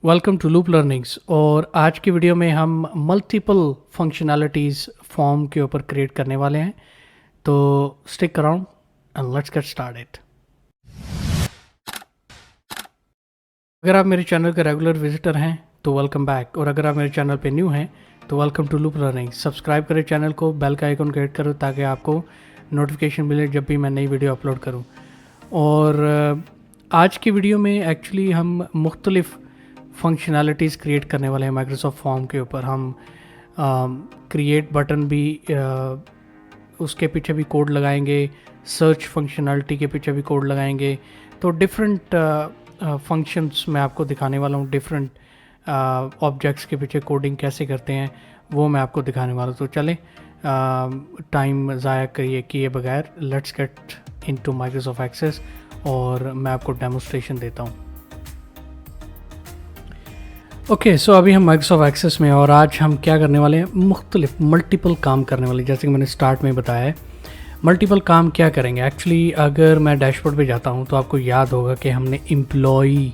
Welcome to Loop learnings. और आज की वीडियो में हम मल्टीपल फंक्शनैलिटीज़ फॉर्म के ऊपर क्रिएट करने वाले हैं। तो stick around and let's get started. अगर आप मेरे चैनल के रेगुलर विजिटर हैं तो वेलकम बैक, और अगर आप मेरे चैनल पे न्यू हैं तो welcome to Loop Learnings. Subscribe करें चैनल को, बेल का आइकन क्लिक करो ताकि आपको नोटिफिकेशन मिले जब भी मैं नई वीडियो अपलोड करूँ। और आज की वीडियो में एक्चुअली हम मुख्तलिफ़ फंक्शनैलिटीज़ क्रिएट करने वाले हैं माइक्रोसॉफ्ट फॉर्म के ऊपर। हम क्रिएट बटन भी उसके पीछे भी कोड लगाएंगे, सर्च फंक्शनैलिटी के पीछे भी कोड लगाएंगे। तो डिफरेंट फंक्शंस मैं आपको दिखाने वाला हूँ, डिफरेंट ऑब्जेक्ट्स के पीछे कोडिंग कैसे करते हैं वो मैं आपको दिखाने वाला हूँ। तो चलें टाइम ज़ाया किए बगैर let's get into Microsoft Access और मैं आपको डेमोस्ट्रेशन देता हूँ। ओके, सो अभी हम माइक्रोसॉफ्ट एक्सेस में, और आज हम क्या करने वाले हैं, मुख्तलिफ मल्टीपल काम करने वाले। जैसे कि मैंने स्टार्ट में बताया है, मल्टीपल काम क्या करेंगे। एक्चुअली अगर मैं डैशबोर्ड पे जाता हूँ तो आपको याद होगा कि हमने एम्प्लॉई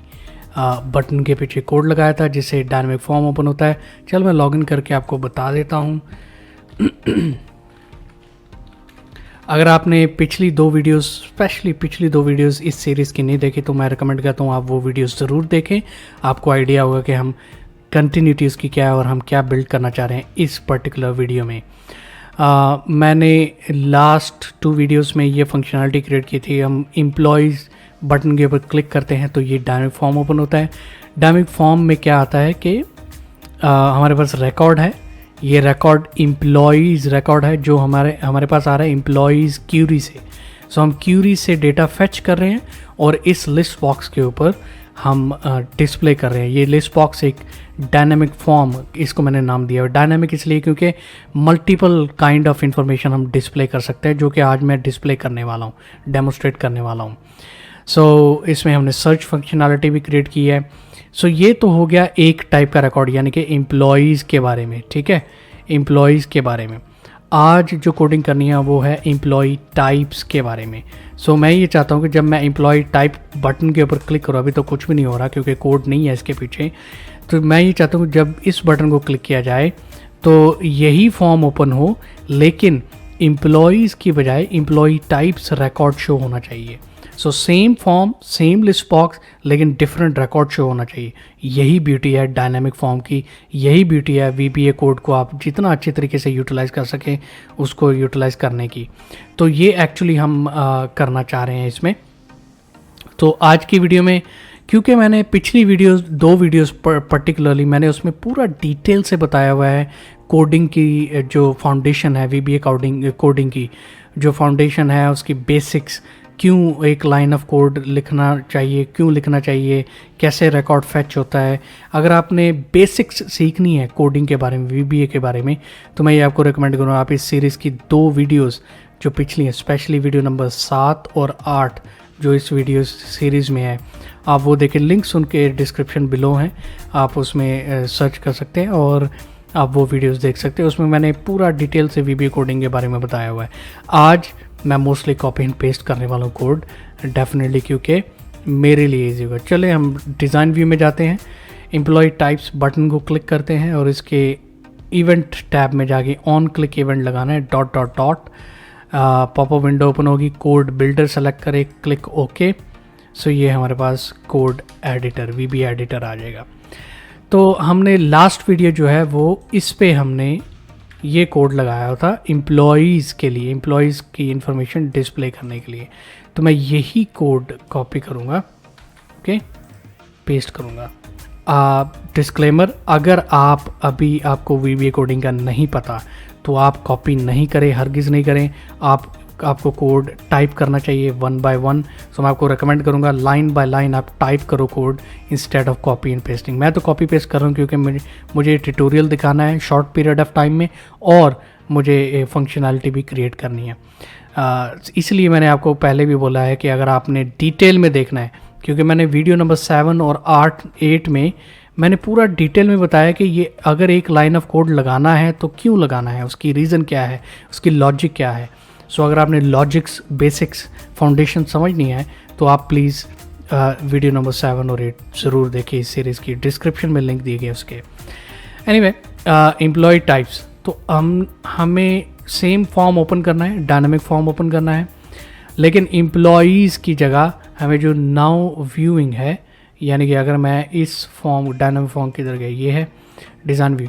बटन के पीछे कोड लगाया था जिससे डायनामिक फॉर्म ओपन होता है। चल मैं लॉगिन करके आपको बता देता हूँ। अगर आपने पिछली दो वीडियोस, स्पेशली पिछली दो वीडियोस इस सीरीज़ की नहीं देखी तो मैं रिकमेंड करता हूँ आप वो वीडियोस ज़रूर देखें। आपको आइडिया होगा कि हम कंटिन्यूटी उसकी क्या है और हम क्या बिल्ड करना चाह रहे हैं इस पर्टिकुलर वीडियो में। मैंने लास्ट 2 वीडियोस में ये फंक्शनलिटी क्रिएट की थी। हम एम्प्लॉयज़ बटन के ऊपर क्लिक करते हैं तो ये डायनामिक फॉर्म ओपन होता है। डायनामिक फॉर्म में क्या आता है कि हमारे पास रिकॉर्ड है, ये रिकॉर्ड एम्प्लॉयज़ रिकॉर्ड है जो हमारे पास आ रहा है एम्प्लॉयज़ क्यूरी से। सो हम क्यूरी से डेटा फेच कर रहे हैं और इस लिस्ट बॉक्स के ऊपर हम डिस्प्ले कर रहे हैं। ये लिस्ट बॉक्स एक डायनामिक फॉर्म, इसको मैंने नाम दिया है डायनामिक इसलिए क्योंकि मल्टीपल काइंड ऑफ इंफॉर्मेशन हम डिस्प्ले कर सकते हैं, जो कि आज मैं डिस्प्ले करने वाला हूँ, डेमोस्ट्रेट करने वाला हूँ। सो इसमें हमने सर्च फंक्शनैलिटी भी क्रिएट की है। सो ये तो हो गया एक टाइप का रिकॉर्ड, यानी कि एम्प्लॉयज़ के बारे में। ठीक है, एम्प्लॉयज़ के बारे में आज जो कोडिंग करनी है वो है एम्प्लॉय टाइप्स के बारे में। सो मैं ये चाहता हूँ कि जब मैं एम्प्लॉय टाइप बटन के ऊपर क्लिक करूँ, अभी तो कुछ भी नहीं हो रहा क्योंकि कोड नहीं है इसके पीछे, तो मैं ये चाहता हूँ जब इस बटन को क्लिक किया जाए तो यही फॉर्म ओपन हो, लेकिन एम्प्लॉयज़ की बजाय एम्प्लॉय टाइप्स रिकॉर्ड शो होना चाहिए। So same form, same list box, लेकिन डिफरेंट रिकॉर्ड शो होना चाहिए। यही ब्यूटी है डायनामिक फॉर्म की, यही ब्यूटी है VBA कोड को आप जितना अच्छे तरीके से यूटिलाइज़ कर सकें उसको यूटिलाइज़ करने की। तो ये एक्चुअली हम करना चाह रहे हैं इसमें। तो आज की वीडियो में, क्योंकि मैंने पिछली वीडियोस, 2 वीडियोस पर्टिकुलरली मैंने उसमें पूरा डिटेल से बताया हुआ है कोडिंग की जो फाउंडेशन है, VBA कोडिंग की जो फाउंडेशन है, उसकी बेसिक्स, क्यों एक लाइन ऑफ कोड लिखना चाहिए, क्यों लिखना चाहिए, कैसे रिकॉर्ड फैच होता है। अगर आपने बेसिक्स सीखनी है कोडिंग के बारे में, VBA के बारे में, तो मैं ये आपको रिकमेंड करूँगा आप इस सीरीज़ की 2 वीडियोस जो पिछली हैं, स्पेशली वीडियो नंबर 7 और 8 जो इस वीडियो सीरीज़ में है, आप वो देखें। लिंक्स उनके डिस्क्रिप्शन बिलो हैं, आप उसमें सर्च कर सकते हैं और आप वो वीडियोस देख सकते हैं। उसमें मैंने पूरा डिटेल से VBA कोडिंग के बारे में बताया हुआ है। आज मैं मोस्टली कॉपी एंड पेस्ट करने वाला हूँ कोड, डेफिनेटली, क्योंकि मेरे लिए ईजी होगा। चले हम डिज़ाइन व्यू में जाते हैं, एम्प्लॉय टाइप्स बटन को क्लिक करते हैं और इसके इवेंट टैब में जाके ऑन क्लिक इवेंट लगाना है, dot dot dot, popup window open होगी, कोड बिल्डर सेलेक्ट करें, क्लिक ओके। सो ये हमारे पास कोड एडिटर, VBA एडिटर आ जाएगा। तो हमने लास्ट वीडियो जो है वो इस पे हमने ये कोड लगाया था एम्प्लॉयज़ के लिए, एम्प्लॉयज़ की इंफॉर्मेशन डिस्प्ले करने के लिए। तो मैं यही कोड कॉपी करूँगा, ओके, पेस्ट करूँगा। डिस्क्लेमर, अगर आप अभी आपको VBA कोडिंग का नहीं पता तो आप कॉपी नहीं करें, हरगिज़ नहीं करें। आपको कोड टाइप करना चाहिए 1 by 1। सो मैं आपको रिकमेंड करूँगा लाइन बाय लाइन आप टाइप करो code instead of copy and pasting. मैं तो कॉपी पेस्ट कर रहा हूँ क्योंकि मुझे ट्यूटोरियल दिखाना है शॉर्ट पीरियड ऑफ टाइम में, और मुझे फंक्शनैलिटी भी क्रिएट करनी है। इसलिए मैंने आपको पहले भी बोला है कि अगर आपने डिटेल में देखना है, क्योंकि मैंने वीडियो नंबर 7 और 8 में मैंने पूरा डिटेल में बताया कि ये अगर एक लाइन ऑफ कोड लगाना है तो क्यों लगाना है, उसकी रीज़न क्या है, उसकी लॉजिक क्या है। सो अगर आपने लॉजिक्स, बेसिक्स, फाउंडेशन समझनी है तो आप प्लीज़ वीडियो नंबर 7 और 8 ज़रूर देखें इस सीरीज़ की, डिस्क्रिप्शन में लिंक दिए गए उसके। एनीवे, एम्प्लॉय टाइप्स, तो हमें सेम फॉर्म ओपन करना है, डायनामिक फॉर्म ओपन करना है, लेकिन एम्प्लॉयज़ की जगह हमें जो नाउ व्यूइंग है, यानी कि अगर मैं इस फॉर्म डायनामिक फॉर्म किधर गया, ये है डिज़ाइन व्यू,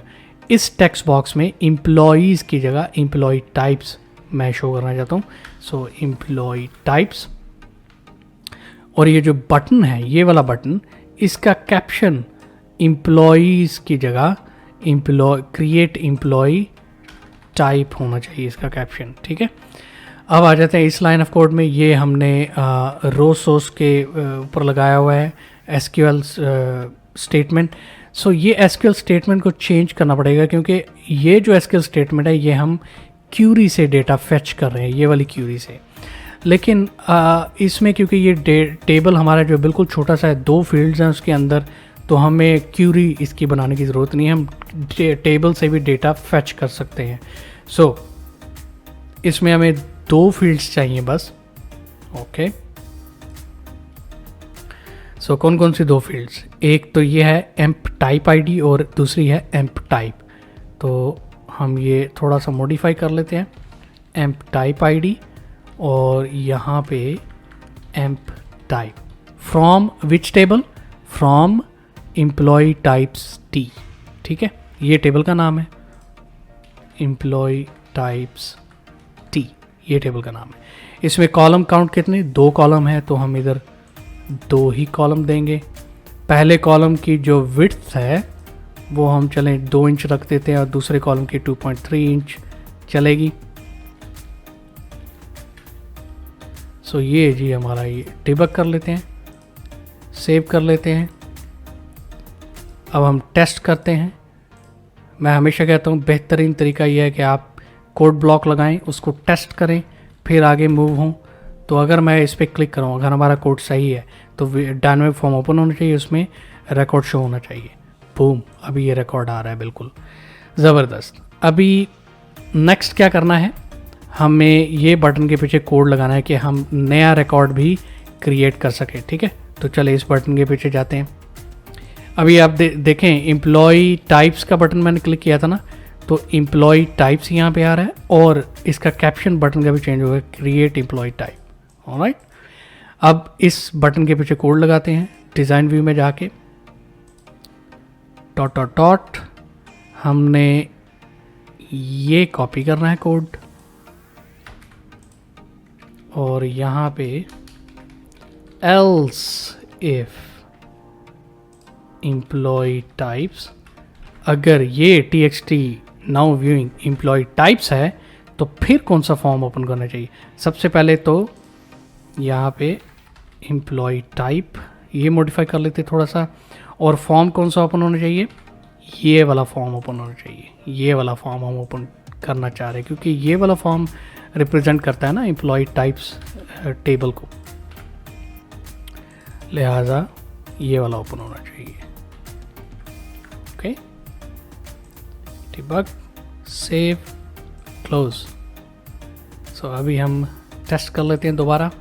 इस टेक्स्ट बॉक्स में एम्प्लॉयज़ की जगह एम्प्लॉय टाइप्स मैं शो करना चाहता हूँ। सो एम्प्लॉय टाइप्स, और ये जो बटन है, ये वाला बटन, इसका कैप्शन एम्प्लॉयज़ की जगह क्रिएट एम्प्लॉय टाइप होना चाहिए इसका कैप्शन, ठीक है। अब आ जाते हैं इस लाइन ऑफ कोड में। ये हमने रो सोर्स के ऊपर लगाया हुआ है एसक्यूएल स्टेटमेंट। सो ये एसक्यूएल स्टेटमेंट को चेंज करना पड़ेगा, क्योंकि ये जो एसक्यूएल स्टेटमेंट है ये हम क्यूरी से डेटा फेच कर रहे हैं, ये वाली क्यूरी से। लेकिन इसमें क्योंकि ये टेबल हमारा जो बिल्कुल छोटा सा है, 2 फील्ड्स हैं उसके अंदर, तो हमें क्यूरी इसकी बनाने की ज़रूरत नहीं है, हम टेबल से भी डेटा फेच कर सकते हैं। सो इसमें हमें 2 फील्ड्स चाहिए बस, ओके। सो कौन कौन सी 2 फील्ड्स? एक तो ये है एम्प टाइप आईडी और दूसरी है एम्प टाइप। तो हम ये थोड़ा सा मॉडिफाई कर लेते हैं, एम्प टाइप आईडी और यहाँ पे amp type, from which table? From employ types T, ठीक है, ये टेबल का नाम है, एम्प्लॉय टाइप्स टी, ये टेबल का नाम है। इसमें कॉलम काउंट कितने? 2 कॉलम है, तो हम इधर 2 ही कॉलम देंगे। पहले कॉलम की जो विड्थ है वो हम चलें 2 इंच रख देते हैं और दूसरे कॉलम की 2.3 इंच चलेगी। सो ये जी हमारा ये डिबग कर लेते हैं, सेव कर लेते हैं। अब हम टेस्ट करते हैं। मैं हमेशा कहता हूँ बेहतरीन तरीका यह है कि आप कोड ब्लॉक लगाएं, उसको टेस्ट करें, फिर आगे मूव हों। तो अगर मैं इस पर क्लिक करूँ, अगर हमारा कोड सही है तो डायनामिक फॉर्म ओपन होना चाहिए, उसमें रिकॉर्ड शो होना चाहिए। बूम, अभी ये रिकॉर्ड आ रहा है, बिल्कुल ज़बरदस्त। अभी नेक्स्ट क्या करना है, हमें ये बटन के पीछे कोड लगाना है कि हम नया रिकॉर्ड भी क्रिएट कर सकें, ठीक है। तो चले इस बटन के पीछे जाते हैं। अभी आप देखें एम्प्लॉय टाइप्स का बटन मैंने क्लिक किया था ना, तो एम्प्लॉय टाइप्स यहाँ पे आ रहा है और इसका कैप्शन बटन का भी चेंज होगा, क्रिएट एम्प्लॉय टाइप। ऑलराइट, अब इस बटन के पीछे कोड लगाते हैं। डिज़ाइन व्यू में जाके डॉट डॉट डॉट, हमने ये कॉपी करना है कोड और यहाँ पे एल्स इफ एम्प्लॉय टाइप्स, अगर ये txt now viewing employ types है तो फिर कौन सा फॉर्म ओपन करना चाहिए? सबसे पहले तो यहाँ पे एम्प्लॉय टाइप ये मॉडिफाई कर लेते थोड़ा सा, और फॉर्म कौन सा ओपन होना चाहिए? ये वाला फॉर्म ओपन होना चाहिए। ये वाला फॉर्म हम ओपन करना चाह रहे हैं क्योंकि ये वाला फॉर्म रिप्रेजेंट करता है ना एम्प्लॉय टाइप्स टेबल को, लिहाजा ये वाला ओपन होना चाहिए। Okay, debug, save, close. So अभी हम टेस्ट कर लेते हैं दोबारा।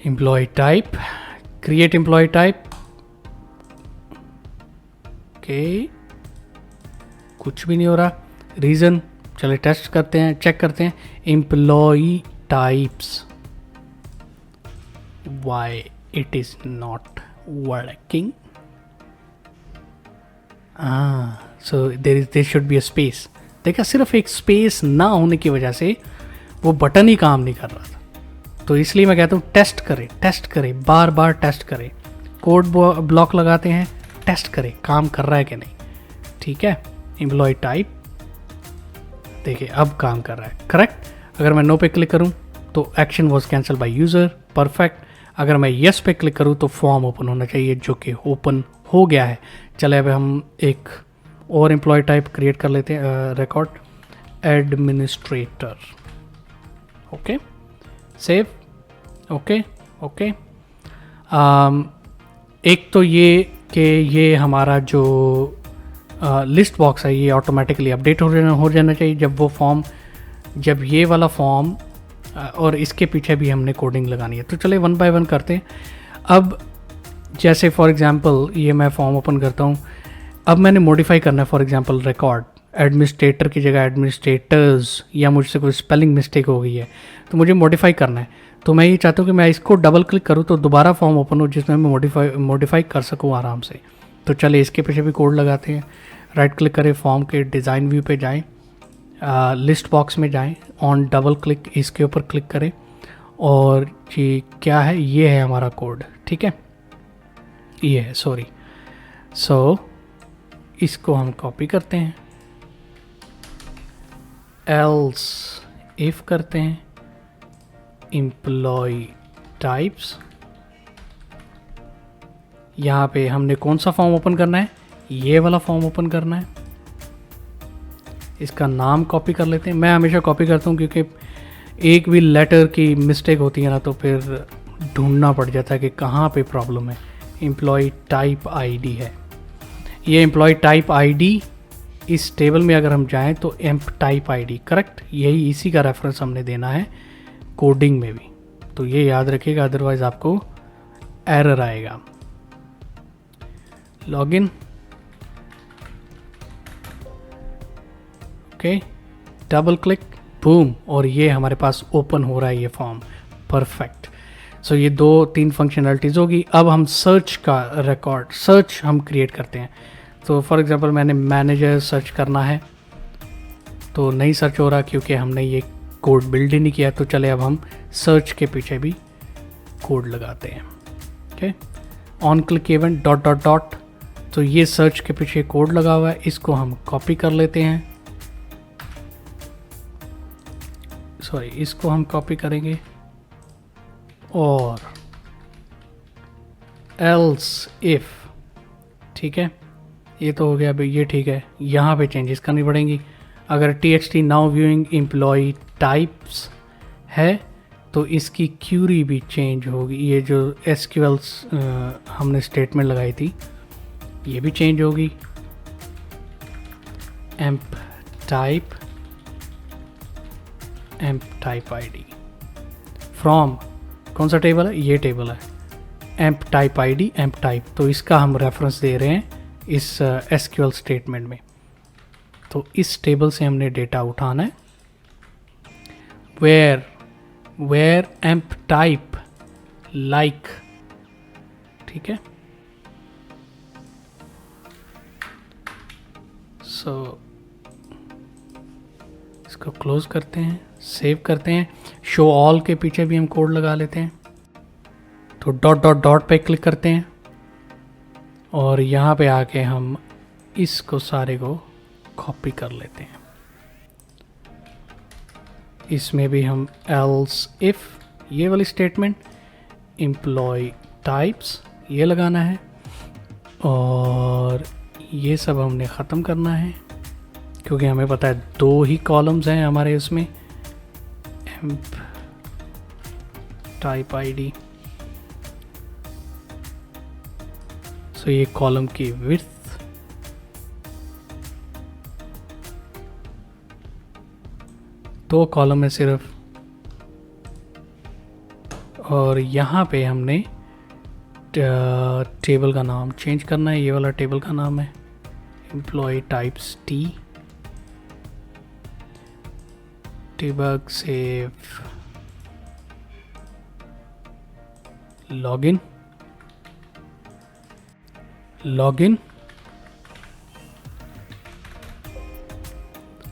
Employ type, create employ type. Okay, कुछ भी नहीं हो रहा, रीज़न, चले टेस्ट करते हैं, चेक करते हैं। Employ types, why it is not working? So there should be a space. देखा, सिर्फ एक स्पेस ना होने की वजह से वो बटन ही काम नहीं कर रहा था। तो इसलिए मैं कहता हूँ टेस्ट करें, बार बार टेस्ट करें, कोड ब्लॉक लगाते हैं, टेस्ट करें काम कर रहा है कि नहीं। ठीक है, एम्प्लॉय टाइप देखिए अब काम कर रहा है, करेक्ट। अगर मैं नो पे क्लिक करूँ तो action was cancel by user, perfect. अगर मैं येस पे क्लिक करूँ तो फॉर्म ओपन होना चाहिए, जो कि ओपन हो गया है। चले अब हम एक और एम्प्लॉय टाइप क्रिएट कर लेते हैं, record administrator. Okay, save, okay okay. एक तो ये कि ये हमारा जो लिस्ट बॉक्स है ये ऑटोमेटिकली अपडेट हो जाना चाहिए जब वो फॉर्म, जब ये वाला फॉर्म और इसके पीछे भी हमने कोडिंग लगानी है। तो चले वन बाय वन करते हैं। अब जैसे फॉर एग्जांपल ये मैं फॉर्म ओपन करता हूँ, अब मैंने मॉडिफाई करना है फॉर एग्जांपल रिकॉर्ड, एडमिनिस्ट्रेटर की जगह एडमिनिस्ट्रेटर्स, या मुझसे कोई स्पेलिंग मिस्टेक हो गई है तो मुझे मॉडिफाई करना है। तो मैं ये चाहता हूँ कि मैं इसको डबल क्लिक करूँ तो दोबारा फॉर्म ओपन हो जिसमें मैं मॉडिफाई कर सकूँ आराम से। तो चलिए इसके पीछे भी कोड लगाते हैं। राइट क्लिक करें, फॉर्म के डिज़ाइन व्यू पे जाएं, लिस्ट बॉक्स में जाएं, ऑन डबल क्लिक इसके ऊपर क्लिक करें और ये क्या है, ये है हमारा कोड, ठीक है, ये है, सॉरी। सो इसको हम कॉपी करते हैं, एल्स इफ करते हैं, एम्प्लॉय टाइप्स, यहाँ पे हमने कौन सा फॉर्म ओपन करना है, ये वाला फॉर्म ओपन करना है। इसका नाम कॉपी कर लेते हैं। मैं हमेशा कॉपी करता हूँ क्योंकि एक भी लेटर की मिस्टेक होती है ना तो फिर ढूंढना पड़ जाता है कि कहाँ पे प्रॉब्लम है। एम्प्लॉय टाइप आईडी है ये, एम्प्लॉय टाइप आईडी इस टेबल में अगर हम जाएं तो एम्प टाइप आईडी करेक्ट, यही इसी का रेफरेंस हमने देना है कोडिंग में भी, तो ये याद रखिएगा, अदरवाइज आपको एरर आएगा। Login, okay, double click, boom, और ये हमारे पास ओपन हो रहा है ये फॉर्म, परफेक्ट। सो ये 2-3 फंक्शनलिटीज़ होगी। अब हम सर्च का रिकॉर्ड, सर्च हम क्रिएट करते हैं। तो फॉर एग्जांपल मैंने मैनेजर सर्च करना है तो नहीं सर्च हो रहा क्योंकि हमने ये कोड बिल्ड ही नहीं किया। तो चले अब हम सर्च के पीछे भी कोड लगाते हैं, okay, on click event dot dot dot, तो ये सर्च के पीछे कोड लगा हुआ है, इसको हम कॉपी कर लेते हैं, सॉरी इसको हम कॉपी करेंगे और एल्स इफ, ठीक है, ये तो हो गया भाई, ये ठीक है, यहाँ पे चेंजेस करनी पड़ेंगी। अगर txt now viewing employ types है तो इसकी क्यूरी भी चेंज होगी, ये जो SQL हमने स्टेटमेंट लगाई थी ये भी चेंज होगी। एम्प टाइप आईडी फ्रॉम कौन सा टेबल है, ये टेबल है, amp type ID amp type, तो इसका हम रेफरेंस दे रहे हैं इस SQL स्टेटमेंट में। तो इस टेबल से हमने डेटा उठाना है, वेयर एम्प टाइप लाइक, ठीक है। सो इसको क्लोज करते हैं, सेव करते हैं। शो ऑल के पीछे भी हम कोड लगा लेते हैं। तो डॉट डॉट डॉट पे क्लिक करते हैं और यहाँ पे आके हम इसको सारे को कॉपी कर लेते हैं। इसमें भी हम एल्स इफ, ये वाली स्टेटमेंट, एम्प्लॉय टाइप्स ये लगाना है और ये सब हमने ख़त्म करना है क्योंकि हमें पता है 2 ही कॉलम्स हैं हमारे इसमें, एम्प टाइप आईडी। सो ये कॉलम की विड्थ, दो कॉलम है सिर्फ, और यहाँ पे हमने टेबल का नाम चेंज करना है। ये वाला टेबल का नाम है employ types T, debug, save, login,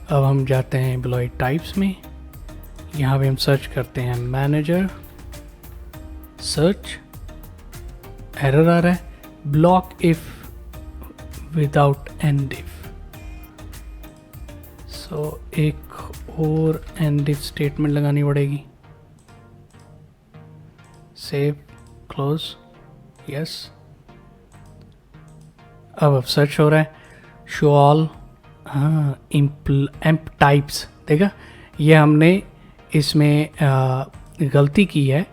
अब हम जाते हैं एम्प्लॉय टाइप्स में, यहाँ पे हम सर्च करते हैं मैनेजर, सर्च, एरर आ रहा है, block if without end if. So एक और एंड इफ स्टेटमेंट लगानी पड़ेगी। Save, close, yes. अब सर्च हो रहा है, शो ऑल, हाँ, एम्प टाइप्स, देखा ये हमने इसमें गलती की है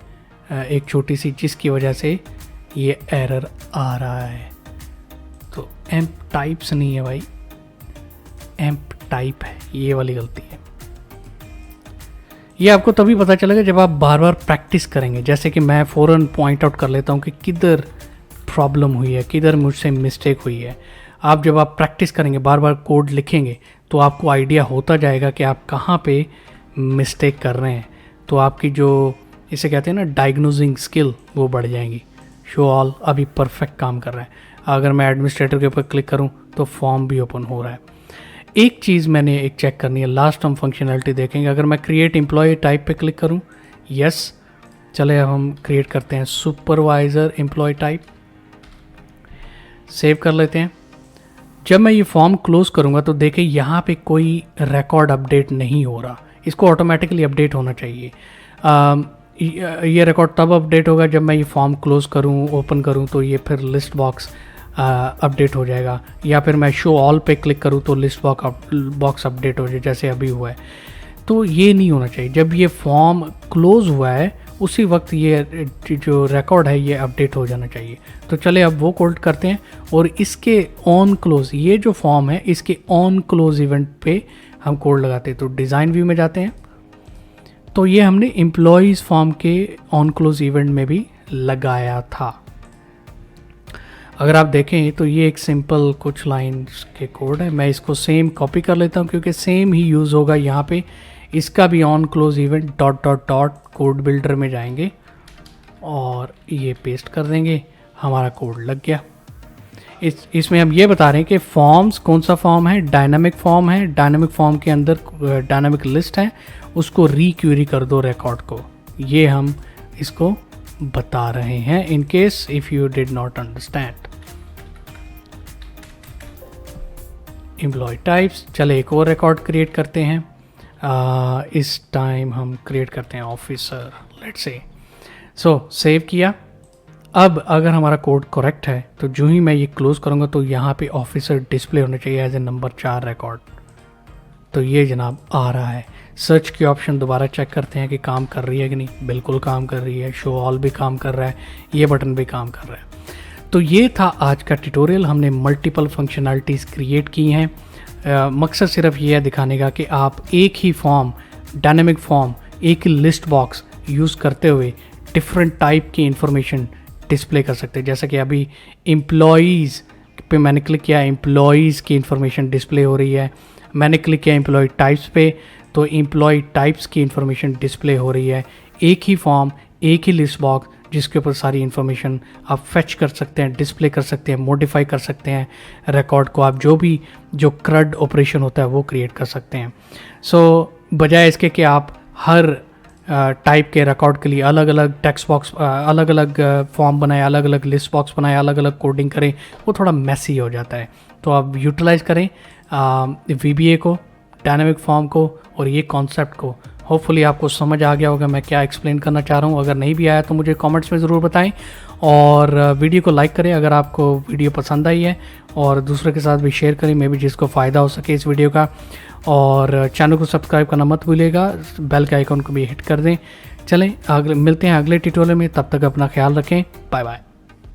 एक छोटी सी, जिसकी वजह से ये एरर आ रहा है। तो एम्प टाइप्स नहीं है भाई, एम्प टाइप है, ये वाली गलती है। ये आपको तभी पता चलेगा जब आप बार बार प्रैक्टिस करेंगे। जैसे कि मैं फ़ौरन पॉइंट आउट कर लेता हूँ कि किधर प्रॉब्लम हुई है, किधर मुझसे मिस्टेक हुई है। आप जब आप प्रैक्टिस करेंगे, बार बार कोड लिखेंगे, तो आपको आइडिया होता जाएगा कि आप कहाँ पे मिस्टेक कर रहे हैं। तो आपकी जो इसे कहते हैं ना डायग्नोजिंग स्किल, वो बढ़ जाएंगी। शो ऑल अभी परफेक्ट काम कर रहा है। अगर मैं एडमिनिस्ट्रेटर के ऊपर क्लिक करूं तो फॉर्म भी ओपन हो रहा है। एक चीज़ मैंने एक चेक करनी है, लास्ट हम फंक्शनैलिटी देखेंगे। अगर मैं क्रिएट एम्प्लॉय टाइप पे क्लिक करूं, यस, चले अब हम क्रिएट करते हैं सुपरवाइज़र एम्प्लॉय टाइप, सेव कर लेते हैं। जब मैं ये फॉर्म क्लोज करूंगा तो देखिए यहाँ पे कोई रिकॉर्ड अपडेट नहीं हो रहा। इसको ऑटोमेटिकली अपडेट होना चाहिए। ये रिकॉर्ड तब अपडेट होगा जब मैं ये फॉर्म क्लोज करूं, ओपन करूं, तो ये फिर लिस्ट बॉक्स अपडेट हो जाएगा। या फिर मैं शो ऑल पे क्लिक करूं तो लिस्ट बॉक्स अपडेट हो जाए, जैसे अभी हुआ है। तो ये नहीं होना चाहिए। जब ये फॉर्म क्लोज हुआ है उसी वक्त ये जो रिकॉर्ड है ये अपडेट हो जाना चाहिए। तो चले अब वो कोड करते हैं और इसके ऑन क्लोज, ये जो फॉर्म है इसके ऑन क्लोज इवेंट पे हम कोड लगाते हैं। तो डिज़ाइन व्यू में जाते हैं, तो ये हमने एम्प्लॉयज़ फॉर्म के ऑन क्लोज इवेंट में भी लगाया था। अगर आप देखें तो ये एक सिंपल कुछ लाइंस के कोड है। मैं इसको सेम कॉपी कर लेता हूँ क्योंकि सेम ही यूज़ होगा यहाँ पे। इसका भी on close event dot dot dot code builder में जाएंगे और ये पेस्ट कर देंगे, हमारा कोड लग गया। इसमें हम ये बता रहे हैं कि फॉर्म्स कौन सा फॉर्म है, डायनामिक फॉर्म है। डायनामिक फॉर्म के अंदर डायनामिक लिस्ट है, उसको रीक्वेरी कर दो रिकॉर्ड को। ये हम इसको बता रहे हैं in case if you did not understand. Employ types, चले एक और रिकॉर्ड क्रिएट करते हैं। इस टाइम हम क्रिएट करते हैं officer, let's say. So save किया। अब अगर हमारा कोड करेक्ट है तो जो ही मैं ये क्लोज करूँगा तो यहाँ पे ऑफिसर डिस्प्ले होना चाहिए एज ए नंबर 4 रिकॉर्ड। तो ये जनाब आ रहा है। सर्च की ऑप्शन दोबारा चेक करते हैं कि काम कर रही है कि नहीं। बिल्कुल काम कर रही है। शो ऑल भी काम कर रहा है, ये बटन भी काम कर रहा है। तो ये था आज का ट्यूटोरियल। हमने मल्टीपल फंक्शनैलिटीज़ क्रिएट की हैं। मकसद सिर्फ ये है दिखाने का कि आप एक ही फॉर्म, डायनेमिक फॉर्म, एक ही लिस्ट बॉक्स यूज़ करते हुए डिफरेंट टाइप की इंफॉर्मेशन डिस्प्ले कर सकते हैं। जैसा कि अभी एम्प्लॉयज़ पे मैंने क्लिक किया, एम्प्लॉयज़ की इंफॉर्मेशन डिस्प्ले हो रही है। मैंने क्लिक किया एम्प्लॉय टाइप्स पे तो एम्प्लॉय टाइप्स की इंफॉर्मेशन डिस्प्ले हो रही है। एक ही फॉर्म, एक ही लिस्ट बॉक्स जिसके ऊपर सारी इन्फॉर्मेशन आप फेच कर सकते हैं, डिस्प्ले कर सकते हैं, मॉडिफाई कर सकते हैं। रिकॉर्ड को आप जो क्रड ऑपरेशन होता है वो क्रिएट कर सकते हैं। सो बजाय इसके कि आप हर टाइप के रिकॉर्ड के लिए अलग अलग टेक्स्ट बॉक्स, अलग अलग फॉर्म बनाए, अलग अलग लिस्ट बॉक्स बनाए, अलग अलग कोडिंग करें, वो थोड़ा मैसी हो जाता है। तो आप यूटिलाइज़ करें VBA को, डायनामिक फॉर्म को और ये कॉन्सेप्ट को। होपफुली आपको समझ आ गया होगा मैं क्या एक्सप्लेन करना चाह रहा हूँ। अगर नहीं भी आया तो मुझे कमेंट्स में ज़रूर बताएं और वीडियो को लाइक करें अगर आपको वीडियो पसंद आई है, और दूसरों के साथ भी शेयर करें, मे भी जिसको फ़ायदा हो सके इस वीडियो का। और चैनल को सब्सक्राइब करना मत भूलिएगा, बेल के आइकॉन को भी हिट कर दें। चलें मिलते हैं अगले ट्यूटोरियल में, तब तक अपना ख्याल रखें। Bye bye.